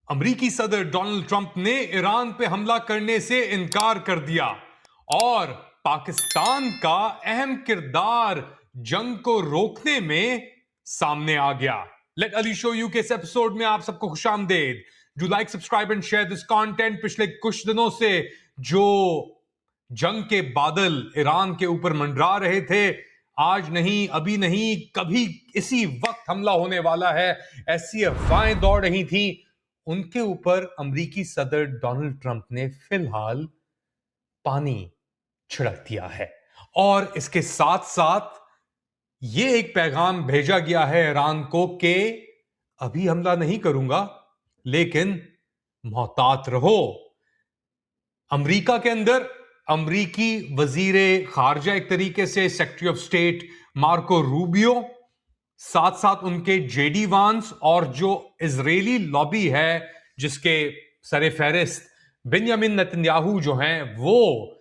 अमेरिकी सदर Donald Trump ने ईरान पे हमला करने से इनकार कर दिया और पाकिस्तान का अहम किरदार जंग को रोकने में सामने आ गया। लेट अली शो यू के इस एपिसोड में आप सबको खुशामदेद। Do like, subscribe and share this content. पिछले कुछ दिनों से जो जंग के बादल ईरान के ऊपर मंडरा रहे थे, आज नहीं, अभी नहीं, कभी इसी वक्त हमला होने वाला है, ऐसी अफवाहें दौड़ रही थी, उनके ऊपर अमेरिकी सदर डोनाल्ड ट्रंप ने फिलहाल पानी छिड़क दिया है। और इसके साथ साथ यह एक पैगाम भेजा गया है ईरान को कि अभी हमला नहीं करूंगा, लेकिन मोहतात रहो। अमेरिका के अंदर अमेरिकी वजीरे खारजा, एक तरीके से secretary of state Marco Rubio, साथ साथ उनके जेडी वांस और जो इजरायली लॉबी है जिसके सरे फहरिस्त बेंजामिन नेतन्याहू जो हैं, वो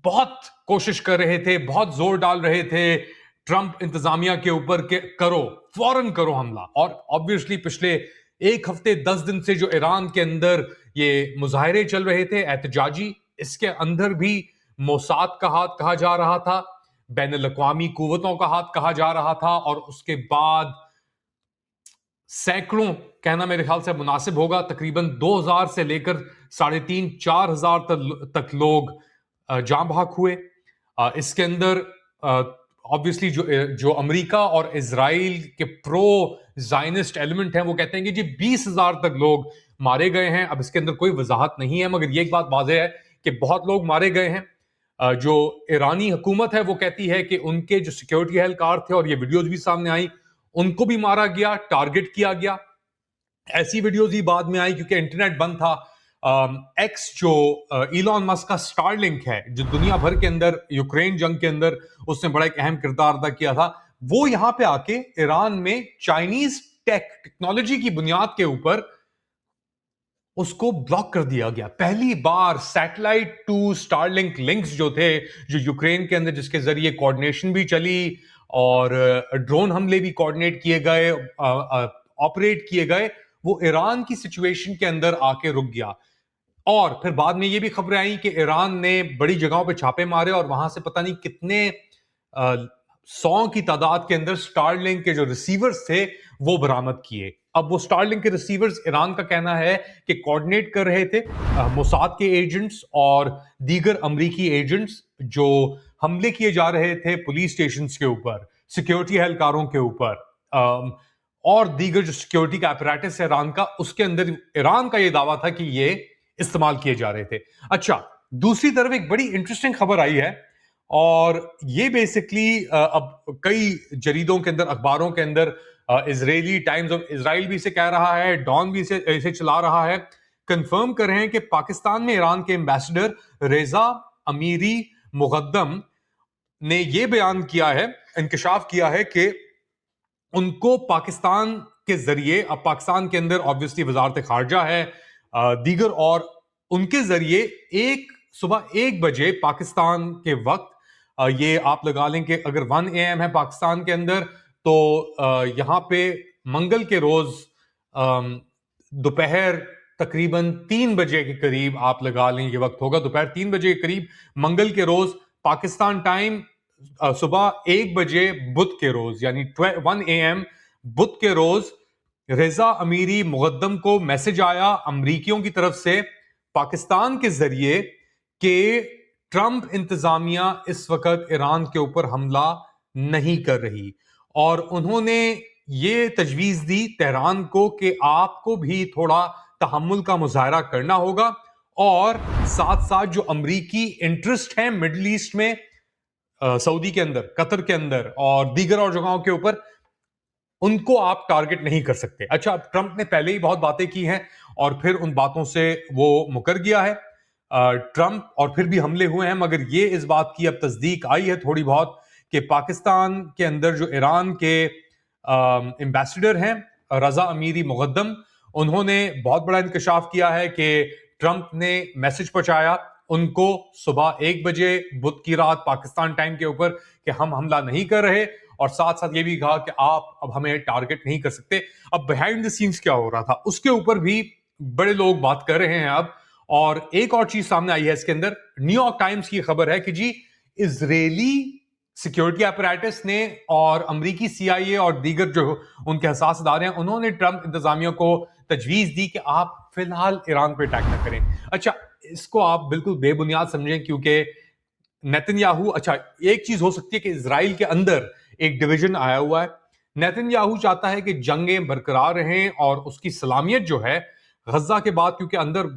बहुत कोशिश कर रहे थे, बहुत जोर डाल रहे थे ट्रंप इंतजामिया के ऊपर के करो, फौरन करो हमला। और ऑब्वियसली पिछले एक हफ्ते 10 दिन से जो ईरान के अंदर ये मुजाहरे चल रहे थे एहतजाजी, इसके अंदर भी मोसाद का हाथ कहा जा रहा था, बैनुल-अक़वामी कुव्वतों का हाथ कहा जा रहा था, और उसके बाद सैकड़ों, कहना मेरे ख्याल से मुनासिब होगा, तकरीबन 2000 से लेकर 3500-4000 तक लोग जान बहक हुए। इसके अंदर ऑब्वियसली जो अमेरिका और इजराइल के प्रो जायनिस्ट एलिमेंट हैं, वो कहते हैं कि जी 20,000 तक लोग मारे गए हैं। अब इसके अंदर कोई वजाहत नहीं है, मगर ये एक बात वाज़ेह है कि बहुत लोग मारे गए हैं। जो ईरानी हुकूमत है वो कहती है कि उनके जो सिक्योरिटी एहलकार थे, और ये वीडियोज भी सामने आई, उनको भी मारा गया, टारगेट किया गया। ऐसी वीडियोज ही बाद में आई क्योंकि इंटरनेट बंद था। एक्स जो इलॉन मस्क का स्टारलिंक है, जो दुनिया भर के अंदर यूक्रेन जंग के अंदर उसने बड़ा एक अहम किरदार अदा किया था, वो यहां पे आके ईरान में चाइनीज टेक्नोलॉजी की बुनियाद के ऊपर उसको ब्लॉक कर दिया गया। पहली बार सैटेलाइट टू स्टारलिंक लिंक्स जो थे, जो यूक्रेन के अंदर, जिसके जरिए कोऑर्डिनेशन भी चली और ड्रोन हमले भी कोऑर्डिनेट किए गए, ऑपरेट किए गए, वो ईरान की सिचुएशन के अंदर आके रुक गया। और फिर बाद में ये भी खबरें आई कि ईरान ने बड़ी जगहों पे छापे मारे और वहां से पता नहीं कितने 100 की तादाद के अंदर स्टारलिंक के जो रिसीवर्स थे वो बरामद किए। अब वो स्टारलिंक के रिसीवर्स, ईरान का कहना है कि कोऑर्डिनेट कर रहे थे मोसाद के एजेंट्स और दीगर अमरीकी एजेंट्स, जो हमले किए जा रहे थे पुलिस स्टेशन के ऊपर, सिक्योरिटी एहलकारों के ऊपर, और दीगर जो सिक्योरिटी का अपैरेटस है ईरान का, उसके अंदर ईरान का यह दावा था कि ये इस्तेमाल किए जा रहे थे। अच्छा, दूसरी तरफ एक बड़ी इंटरेस्टिंग खबर आई है, और ये बेसिकली अब कई जरीदों के अंदर, अखबारों के अंदर, इजरायली टाइम्स ऑफ इजराइल भी इसे कह रहा है, डॉन भी इसे चला रहा है, कंफर्म कर रहे हैं कि पाकिस्तान में ईरान के एम्बेसडर रेजा अमीरी मुकद्दम ने यह बयान किया है, इंकशाफ किया है कि उनको पाकिस्तान के जरिए, अब पाकिस्तान के अंदर ऑब्वियसली वजारत खारजा है, दीगर, और उनके जरिए सुबह 1 बजे पाकिस्तान के वक्त, ये आप लगा लें कि अगर 1 AM है पाकिस्तान के अंदर, तो यहां पे मंगल के रोज दोपहर तकरीबन 3 बजे के करीब, आप लगा लें ये वक्त होगा दोपहर 3 बजे के करीब मंगल के रोज, पाकिस्तान टाइम सुबह 1 बजे बुध के रोज, यानी 1 AM बुध के रोज, रेजा अमीरी मुकद्दम को मैसेज आया अमरीकियों की तरफ से पाकिस्तान के जरिए कि ट्रंप इंतजामिया इस वक्त ईरान के ऊपर हमला नहीं कर रही, और उन्होंने ये तजवीज दी तेहरान को कि आपको भी थोड़ा तहम्मुल का मुजाहरा करना होगा, और साथ साथ जो अमरीकी इंटरेस्ट है मिडल ईस्ट में, सऊदी के अंदर, कतर के अंदर और दीगर और जगहों के ऊपर, उनको आप टारगेट नहीं कर सकते। अच्छा, अब ट्रंप ने पहले ही बहुत बातें की हैं और फिर उन बातों से वो मुकर गया है ट्रंप, और फिर भी हमले हुए हैं, मगर ये इस बात की अब तस्दीक आई है थोड़ी बहुत कि पाकिस्तान के अंदर जो ईरान के एम्बेसडर हैं रजा अमीरी मुकद्दम, उन्होंने बहुत बड़ा इंकशाफ किया है कि ट्रंप ने मैसेज पहुंचाया उनको सुबह 1 बजे बुध की रात पाकिस्तान टाइम के ऊपर कि हम हमला नहीं कर रहे, और साथ साथ ये भी कहा कि आप अब हमें टारगेट नहीं कर सकते। अब बिहाइंड द सीन्स क्या हो रहा था उसके ऊपर भी बड़े लोग बात कर रहे हैं अब। और एक और चीज सामने आई है इसके अंदर, न्यूयॉर्क टाइम्स की खबर है कि जी इजरायली सिक्योरिटी अपैरेटस ने और अमेरिकी सीआईए और दीगर जो उनके हसास इदारे हैं उन्होंने ट्रंप इंतजामिया को तजवीज दी कि आप फिलहाल ईरान पे अटैक ना करें। अच्छा, इसको आप बिल्कुल बेबुनियाद समझें क्योंकि नेतन्याहू, अच्छा एक चीज हो सकती है कि इजराइल के अंदर एक डिवीजन आया हुआ है। नेतन्याहू चाहता है कि जंगें बरकरार रहें और उसकी सलामियत जो है गजा के बाद, क्योंकि अंदर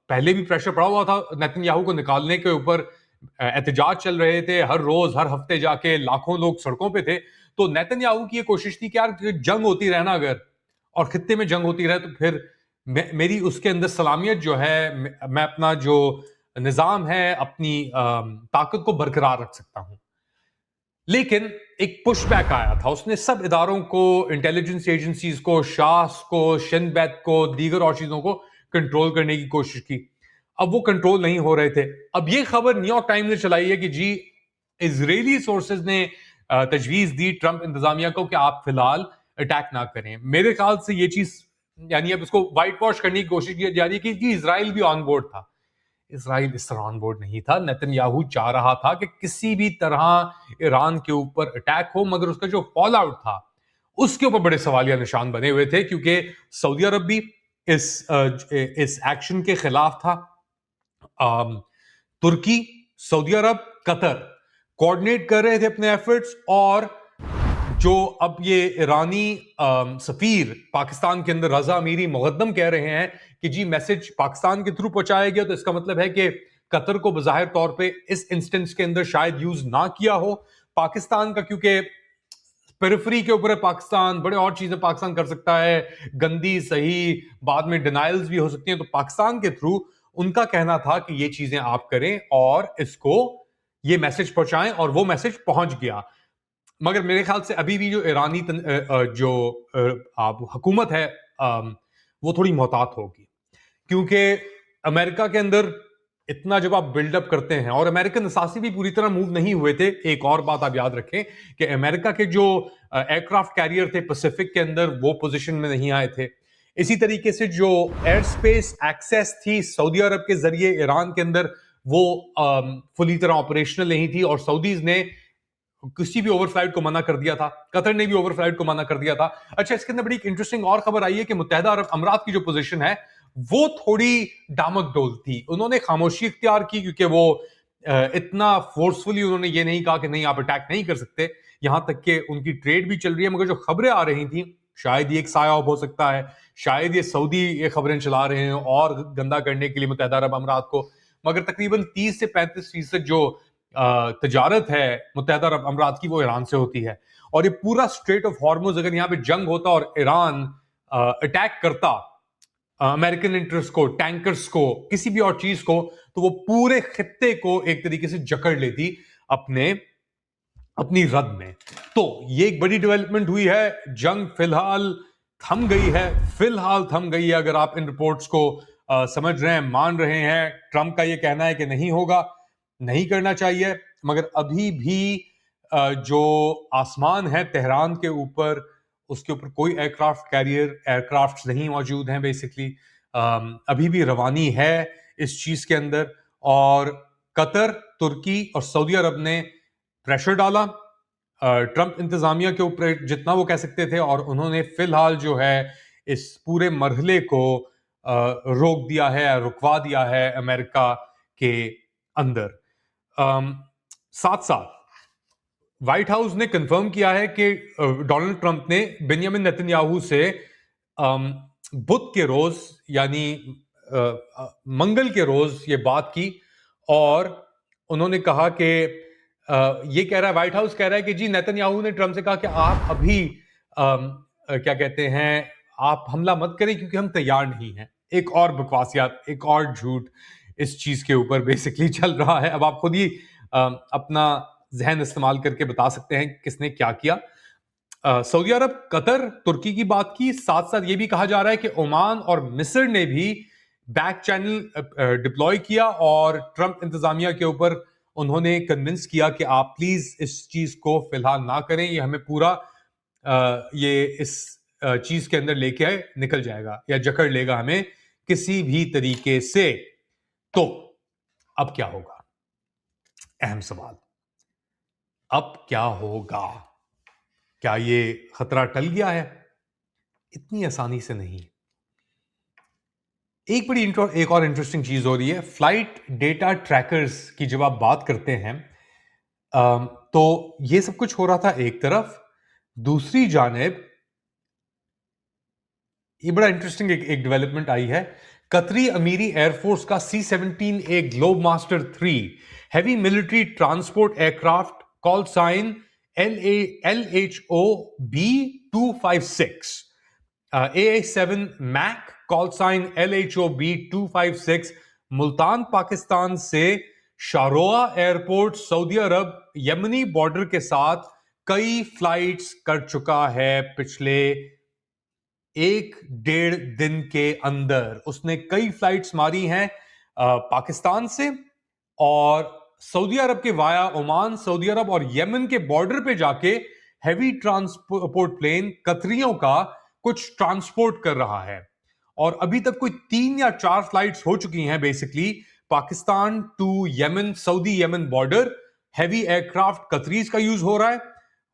पहले भी प्रेशर पड़ा हुआ था नेतन्याहू को निकालने के ऊपर, एहतजाज चल रहे थे हर रोज हर हफ्ते जाके लाखों लोग सड़कों पे थे। तो नेतन्याहू की ये कोशिश थी कि यार जंग होती रहे ना अगर, और खित्ते में जंग होती रहे तो फिर मेरी उसके अंदर सलामियत जो है, मैं अपना जो निजाम है अपनी ताकत को बरकरार रख सकता हूं। लेकिन एक पुशबैक आया था, उसने सब इदारों को, इंटेलिजेंस एजेंसीज को, शास को, शिन बैत को, दीगर और चीजों को कंट्रोल करने की कोशिश की। अब वो कंट्रोल नहीं हो रहे थे। अब ये खबर न्यूयॉर्क टाइम्स ने चलाई है कि जी इजरायली सोर्सेज ने तजवीज दी ट्रंप इंतजामिया को कि आप फिलहाल अटैक ना करें। मेरे ख्याल से ये चीज, यानी अब इसको व्हाइट वॉश करने की कोशिश की जा रही है कि इजराइल भी ऑन बोर्ड था। इसराइल इस तरह ऑन बोर्ड नहीं था। नेतन्याहू चाह रहा था कि किसी भी तरह ईरान के ऊपर अटैक हो, मगर उसका जो फॉल आउट था उसके ऊपर बड़े सवालिया निशान बने हुए थे, क्योंकि सऊदी अरब भी इस एक्शन के खिलाफ था। तुर्की, सऊदी अरब, कतर कोऑर्डिनेट कर रहे थे अपने एफर्ट्स। और जो अब ये ईरानी सफीर पाकिस्तान के अंदर रजा अमीरी मुकद्दम कह रहे हैं कि जी मैसेज पाकिस्तान के थ्रू पहुंचाया गया, तो इसका मतलब है कि कतर को बज़ाहिर तौर पे इस इंस्टेंस के अंदर शायद यूज ना किया हो पाकिस्तान का, क्योंकि पेरिफेरी के ऊपर है पाकिस्तान, बड़े और चीजें पाकिस्तान कर सकता है, गंदी सही बाद में डिनाइल्स भी हो सकती हैं। तो पाकिस्तान के थ्रू उनका कहना था कि ये चीजें आप करें और इसको ये मैसेज पहुंचाएं, और वो मैसेज पहुंच गया। मगर मेरे ख्याल से अभी भी जो ईरानी जो हुकूमत है वो थोड़ी मोहतात होगी, क्योंकि अमेरिका के अंदर इतना जब आप बिल्डअप करते हैं, और अमेरिकन असासी भी पूरी तरह मूव नहीं हुए थे। एक और बात आप याद रखें कि अमेरिका के जो एयरक्राफ्ट कैरियर थे पैसिफिक के अंदर, वो पोजीशन में नहीं आए थे। इसी तरीके से जो एयर स्पेस एक्सेस थी सऊदी अरब के जरिए ईरान के अंदर, वो फुली तरह ऑपरेशनल नहीं थी, और सऊदीज ने किसी भी ओवरफ्लाइट को मना कर दिया था, कतर ने भी ओवरफ्लाइट को मना कर दिया था। अच्छा, इसके अंदर बड़ी इंटरेस्टिंग और खबर आई है कि मुत्तहिदा अरब अमीरात की जो पोजीशन है वो थोड़ी डामक डोल थी। उन्होंने खामोशी इख्तियार की, क्योंकि वो इतना फोर्सफुली उन्होंने ये नहीं कहा कि नहीं आप अटैक नहीं कर सकते। यहां तक कि उनकी ट्रेड भी चल रही है, मगर जो खबरें आ रही थी, शायद ये एक सायाब हो सकता है, शायद ये सऊदी ये खबरें चला रहे हैं और गंदा करने के लिए मुत्तहिदा अरब अमीरात को। मगर तकरीबन 30 से 35% जो तजारत है मुत्तहिदा अरब अमीरात की, वो ईरान से होती है। और ये पूरा स्ट्रेट ऑफ हॉर्मुज, अगर यहाँ पे जंग होता और ईरान अटैक करता अमेरिकन इंटरेस्ट को, टैंकर्स को, किसी भी और चीज को, तो वो पूरे खित्ते को एक तरीके से जकड़ लेती अपनी रद में। तो ये एक बड़ी डेवलपमेंट हुई है। जंग फिलहाल थम गई है, फिलहाल थम गई है, अगर आप इन रिपोर्ट्स को समझ रहे हैं, मान रहे हैं। ट्रंप का ये कहना है कि नहीं होगा, नहीं करना चाहिए, मगर अभी भी जो आसमान है तेहरान के ऊपर, उसके ऊपर कोई एयरक्राफ्ट कैरियर एयरक्राफ्ट नहीं मौजूद हैं बेसिकली। अभी भी रवानी है इस चीज के अंदर, और कतर, तुर्की और सऊदी अरब ने प्रेशर डाला ट्रंप इंतजामिया के ऊपर जितना वो कह सकते थे, और उन्होंने फिलहाल जो है इस पूरे मरहले को रोक दिया है, रुकवा दिया है अमेरिका के अंदर। साथ साथ व्हाइट हाउस ने कंफर्म किया है कि डोनाल्ड ट्रंप ने बेंजामिन नेतन्याहू से बुध के रोज, यानी मंगल के रोज ये बात की, और उन्होंने कहा कि ये कह रहा है, व्हाइट हाउस कह रहा है कि जी नेतन्याहू ने ट्रंप से कहा कि आप अभी क्या कहते हैं, आप हमला मत करें क्योंकि हम तैयार नहीं हैं। एक और बकवासियत, एक और झूठ इस चीज के ऊपर बेसिकली चल रहा है। अब आप खुद ही अपना जहन इस्तेमाल करके बता सकते हैं किसने क्या किया। सऊदी अरब, कतर, तुर्की की बात की, साथ साथ ये भी कहा जा रहा है कि ओमान और मिस्र ने भी बैक चैनल डिप्लॉय किया और ट्रंप इंतजामिया के ऊपर उन्होंने कन्विंस किया कि आप प्लीज इस चीज को फिलहाल ना करें, ये हमें पूरा ये इस चीज के अंदर लेके निकल जाएगा या जकड़ लेगा हमें किसी भी तरीके से। तो अब क्या होगा? अहम सवाल, अब क्या होगा? क्या ये खतरा टल गया है? इतनी आसानी से नहीं। एक और इंटरेस्टिंग चीज हो रही है, फ्लाइट डेटा ट्रैकर्स की जब आप बात करते हैं तो ये सब कुछ हो रहा था एक तरफ, दूसरी जानिब ये बड़ा इंटरेस्टिंग एक डेवलपमेंट आई है। कतरी अमीरी एयरफोर्स का C-17A globe master 3 heavy military transport aircraft call sign LHOB-256 AA-7 मैक call sign LHOB-256 Multan Pakistan से शारोआ एयरपोर्ट सऊदी अरब यमनी बॉर्डर के साथ कई फ्लाइट्स कर चुका है। पिछले 1-1.5 दिन के अंदर उसने कई फ्लाइट्स मारी हैं पाकिस्तान से, और सऊदी अरब के वाया ओमान, सऊदी अरब और यमन के बॉर्डर पे जाके हैवी ट्रांसपोर्ट प्लेन कतरियों का कुछ ट्रांसपोर्ट कर रहा है। और अभी तक कोई 3 या 4 फ्लाइट्स हो चुकी हैं basically Pakistan to Yemen, Saudi Yemen border. Heavy aircraft कतरीज का यूज हो रहा है,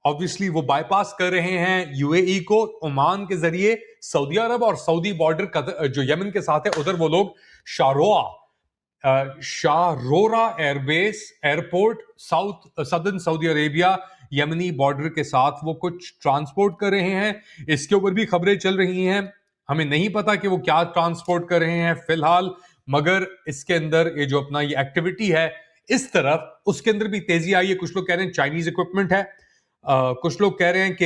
ऑब्वियसली वो बाईपास कर रहे हैं यूएई को ओमान के जरिए सऊदी अरब, और सऊदी बॉर्डर जो यमन के साथ है उधर वो लोग Sharurah airbase airport southern Saudi Arabia Yemeni border के साथ वो कुछ ट्रांसपोर्ट कर रहे हैं। इसके ऊपर भी खबरें चल रही हैं, हमें नहीं पता कि वो क्या ट्रांसपोर्ट कर रहे हैं फिलहाल, मगर इसके अंदर ये जो अपना ये एक्टिविटी है इस तरफ, उसके अंदर भी तेजी आई है। कुछ लोग कह रहे हैं चाइनीज इक्विपमेंट है, कुछ लोग कह रहे हैं कि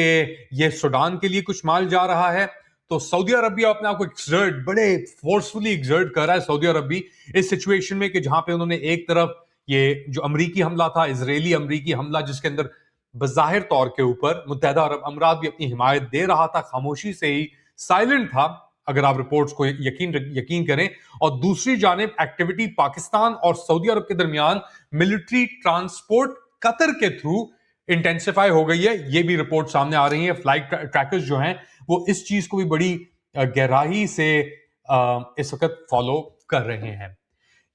ये सूडान के लिए कुछ माल जा रहा है। तो सऊदी अरब भी अपने आप को बड़े फोर्सफुली एक्सर्ट कर रहा है सऊदी अरब भी इस सिचुएशन में, कि जहां पे उन्होंने एक तरफ ये जो अमरीकी हमला था, इजरायली अमरीकी हमला, जिसके अंदर बज़ाहिर तौर के ऊपर मुत्तहदा अरब अमीरात भी अपनी हिमायत दे रहा था, खामोशी से ही साइलेंट था अगर आप रिपोर्ट्स को यकीन करें, और दूसरी जानिब एक्टिविटी पाकिस्तान और सऊदी अरब के दरमियान मिलिट्री ट्रांसपोर्ट कतर के थ्रू इंटेंसिफाई हो गई है। ये भी रिपोर्ट सामने आ रही है। फ्लाइट ट्रैकर्स जो हैं वो इस चीज को भी बड़ी गहराई से इस वक्त फॉलो कर रहे हैं।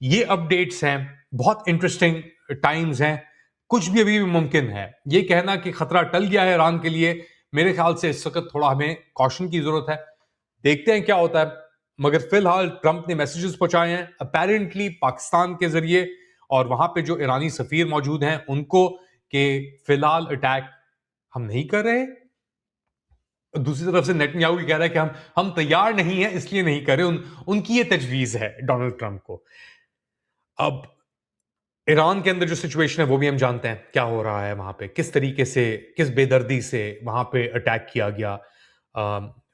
ये अपडेट्स हैं, बहुत इंटरेस्टिंग टाइम्स हैं, कुछ भी अभी भी मुमकिन है। ये कहना कि खतरा टल गया है ईरान के लिए, मेरे ख्याल से इस वक्त थोड़ा हमें कॉशन की जरूरत है। देखते हैं क्या होता है, मगर फिलहाल ट्रंप ने मैसेजेस पहुंचाए हैं अपेरेंटली पाकिस्तान के जरिए, और वहां पे जो ईरानी सफीर मौजूद हैं उनको, कि फिलहाल अटैक हम नहीं कर रहे। दूसरी तरफ से नेतन्याहू भी कह रहा है कि हम तैयार नहीं है इसलिए नहीं कर रहे। उनकी ये तजवीज है डोनाल्ड ट्रंप को। अब ईरान के अंदर जो सिचुएशन है वो भी हम जानते हैं क्या हो रहा है वहां पे, किस तरीके से, किस बेदर्दी से वहां पे अटैक किया गया,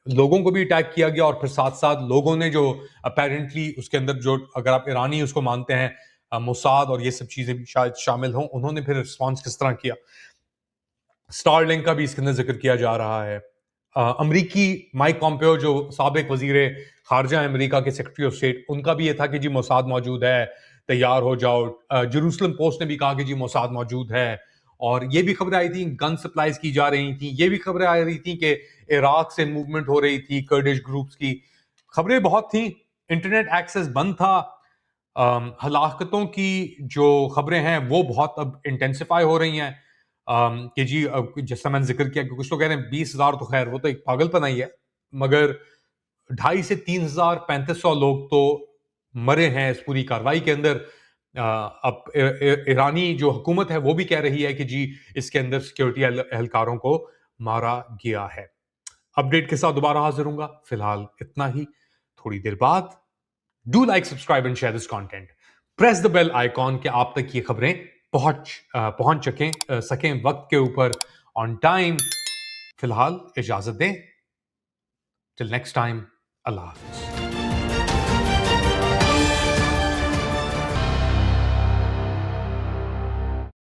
लोगों को भी अटैक किया गया, और फिर साथ साथ लोगों ने जो अपेरेंटली उसके अंदर जो, अगर आप ईरानी उसको मानते हैं, मोसाद और ये सब चीजें भी शायद शामिल हों, उन्होंने फिर रिस्पॉन्स किस तरह किया। स्टारलिंक का भी इसके अंदर जिक्र किया जा रहा है। अमरीकी माइक पॉम्पेओ जो साबिक वजीर खारजा अमेरिका के सेक्रेटरी ऑफ स्टेट, उनका भी ये था कि जी मोसाद मौजूद है, तैयार हो जाओ। जेरूसलम पोस्ट ने भी कहा कि जी मोसाद मौजूद है, और ये भी खबरें आई थी गन सप्लाईज की जा रही थी, ये भी खबरें आ रही थी कि इराक से मूवमेंट हो रही थी कर्डिश ग्रुप्स की, खबरें बहुत थी। इंटरनेट एक्सेस बंद था, हलाकतों की जो खबरें हैं वो बहुत अब इंटेंसिफाई हो रही हैं, कि जी जैसा मैंने जिक्र किया कि कुछ लोग कह रहे हैं 20,000, तो खैर वो तो एक पागलपना ही है, मगर 2,500 से 3,000 3500 लोग तो मरे हैं इस पूरी कार्रवाई के अंदर। अब ईरानी जो हुकूमत है वो भी कह रही है कि जी इसके अंदर सिक्योरिटी एहलकारों को मारा गया है। अपडेट के साथ दोबारा हाजिर हूंगा, फिलहाल इतना ही। थोड़ी देर बाद do like, subscribe and share this content, press the bell icon कि आप तक ये खबरें पहुंच सकें वक्त के ऊपर, ऑन टाइम। फिलहाल इजाजत दें, टिल नेक्स्ट टाइम, अल्लाह हाफिज।